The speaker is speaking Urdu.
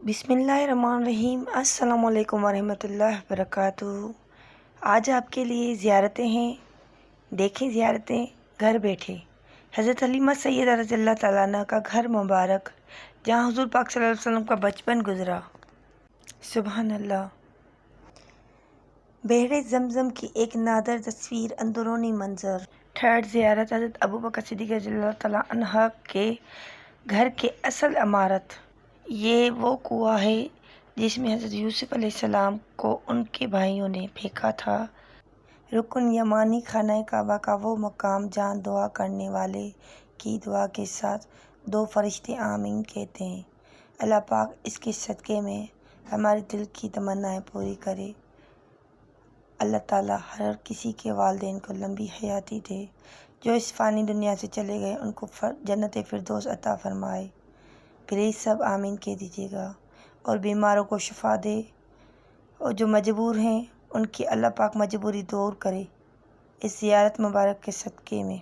بسم اللہ الرحمن الرحیم۔ السلام علیکم ورحمۃ اللہ وبرکاتہ۔ آج آپ کے لیے زیارتیں ہیں، دیکھیں زیارتیں گھر بیٹھے۔ حضرت حلیمہ سیدہ رضی اللہ تعالیٰ عنہ کا گھر مبارک، جہاں حضور پاک صلی اللہ علیہ وسلم کا بچپن گزرا۔ سبحان اللہ۔ بحر زمزم کی ایک نادر تصویر، اندرونی منظر۔ تھرڈ زیارت حضرت ابوبکر صدیق رضی اللہ تعالیٰ عنہ کے گھر کے اصل عمارت۔ یہ وہ کنواں ہے جس میں حضرت یوسف علیہ السلام کو ان کے بھائیوں نے پھینکا تھا۔ رکن یمانی خانہ کعبہ کا وہ مقام جہاں دعا کرنے والے کی دعا کے ساتھ دو فرشتے آمین کہتے ہیں۔ اللہ پاک اس کے صدقے میں ہمارے دل کی تمنائیں پوری کرے۔ اللہ تعالیٰ ہر کسی کے والدین کو لمبی حیاتی دے، جو اس فانی دنیا سے چلے گئے ان کو جنت فردوس عطا فرمائے۔ پلیز سب آمین کہہ دیجیے گا۔ اور بیماروں کو شفا دے، اور جو مجبور ہیں ان کی اللہ پاک مجبوری دور کرے اس زیارت مبارک کے صدقے میں۔